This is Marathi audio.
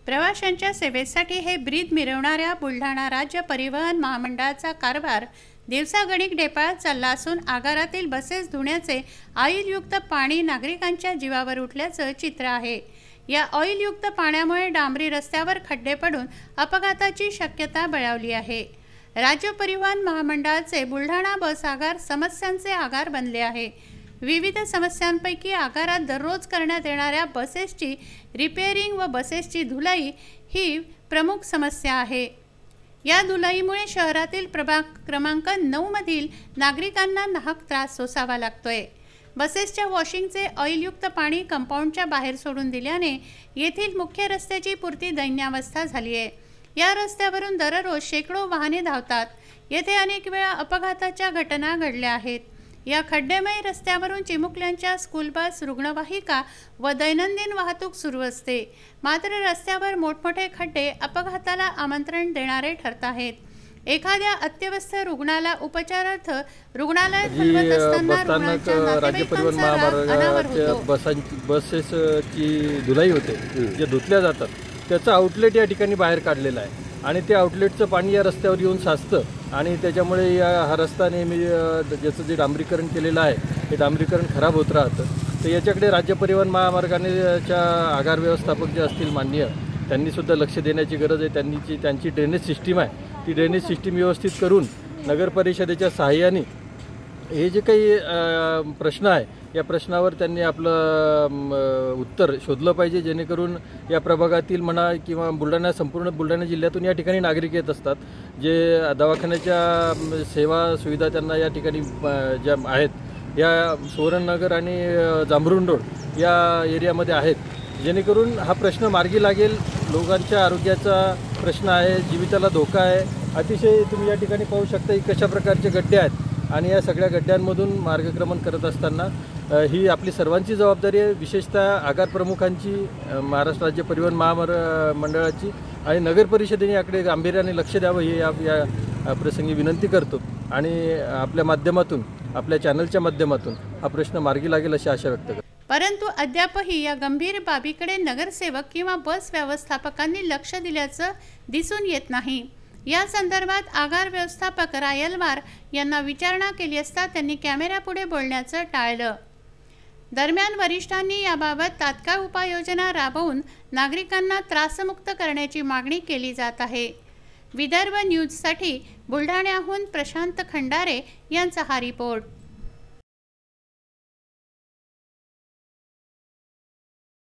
प्रवाशांच्या सेवेसाठी हे ब्रीद मिरवणाऱ्या बुलढाणा राज्य परिवहन महामंडळाचा कारभार दिवसागणिक ढेपाळत चालला असून आगारातील बसेस धुण्याचे ऑइलयुक्त पाणी नागरिकांच्या जीवावर उठल्याचं चित्र आहे। या ऑइलयुक्त पाण्यामुळे डांबरी रस्त्यावर खड्डे पडून अपघाताची शक्यता बळावली आहे। राज्य परिवहन महामंडळाचे बुलढाणा बस आगार समस्यांचे आगार बनले आहे। विविध समस्यांपैकी आगारात दररोज करण्यात येणाऱ्या बसेसची रिपेअरिंग व बसेसची धुलाई ही प्रमुख समस्या आहे। या धुलाईमुळे शहरातील प्रभाग क्रमांक 9 मधील नागरिकांना नाहक त्रास सोसावा लागतोय। बसेसच्या वॉशिंगचे ऑइलयुक्त पाणी कंपाऊंडच्या बाहेर सोडून दिल्याने येथील मुख्य रस्त्याची पुरती दैन्यावस्था झाली आहे। या रस्त्यावरून दररोज शेकडो वाहने धावतात। येथे अनेक वेळा अपघाताच्या घटना घडल्या आहेत। या खड्डेमय रस्त्यावरून चिमुकल्यांच्या स्कूल बस, रुग्णवाहिका व दैनंदिन वाहतूक सुरू असते। मात्र रस्त्यावर मोठमोठे खड्डे अपघाताला आमंत्रण देणारे ठरत आहेत। एखाद्या अत्यवस्थ रुग्णाला उपचारार्थ रुग्णालयात हलवत असताना रुग्णाच्या नातेवाईकांचा राग अनावर होतो। बसेसची धुलाई होते, जे धुतल्या जातात त्याचा आउटलेट या ठिकाणी बाहेर काढलेला आहे आणि ते आउटलेटचं पाणी या रस्त्यावर येऊन साचतं आणि त्याच्यामुळे हा रस्ता नेहमी ज्याचं जे डांबरीकरण केलेलं आहे ते डांबरीकरण खराब होत राहतं। तर याच्याकडे राज्य परिवहन महामार्गानेच्या आगार व्यवस्थापक जे असतील माननीय त्यांनीसुद्धा लक्ष देण्याची गरज आहे। त्यांची ड्रेनेज सिस्टीम आहे ती ड्रेनेज सिस्टीम व्यवस्थित करून नगर परिषदेच्या सहाय्याने हे जे काही प्रश्न आहे या प्रश्नावर त्यांनी आपलं उत्तर शोधलं पाहिजे, जेणेकरून या प्रभागातील म्हणा किंवा संपूर्ण बुलढाणा जिल्ह्यातून या ठिकाणी नागरिक येत असतात, जे दवाखान्याच्या सेवा सुविधा त्यांना या ठिकाणी ज्या आहेत या सुवर्णनगर आणि जांभरुण रोड या एरियामध्ये आहेत, जेणेकरून हा प्रश्न मार्गी लागेल। लोकांच्या आरोग्याचा प्रश्न आहे, जीविताला धोका आहे। अतिशय तुम्ही या ठिकाणी पाहू शकता की कशा प्रकारचे गड्डे आहेत आणि या सगळ्या गड्ड्यांमधून मार्गक्रमण करत असताना ही आपली सर्वांची जबाबदारी आहे, विशेषतः आगार प्रमुखांची, महाराष्ट्र राज्य परिवहन महामंडळाची आणि नगर परिषदेने याकडे गांभीर्याने लक्ष द्यावं हे या प्रसंगी विनंती करतो आणि आपल्या माध्यमातून आपल्या चॅनलच्या माध्यमातून हा प्रश्न मार्गी लागेल अशी आशा व्यक्त करतो। परंतु अद्यापही या गंभीर बाबीकडे नगरसेवक किंवा बस व्यवस्थापकांनी लक्ष दिल्याचं दिसून येत नाही। या संदर्भात आगार व्यवस्थापक रायलवार यांना विचारणा केली असता त्यांनी कॅमेऱ्यापुढे बोलण्याचं टाळलं। दरम्यान वरिष्ठांनी याबाबत तात्काळ उपाययोजना राबवून नागरिकांना त्रासमुक्त करण्याची मागणी केली जात आहे। विदर्भ न्यूजसाठी बुलढाण्याहून प्रशांत खंडारे यांचा हा रिपोर्ट।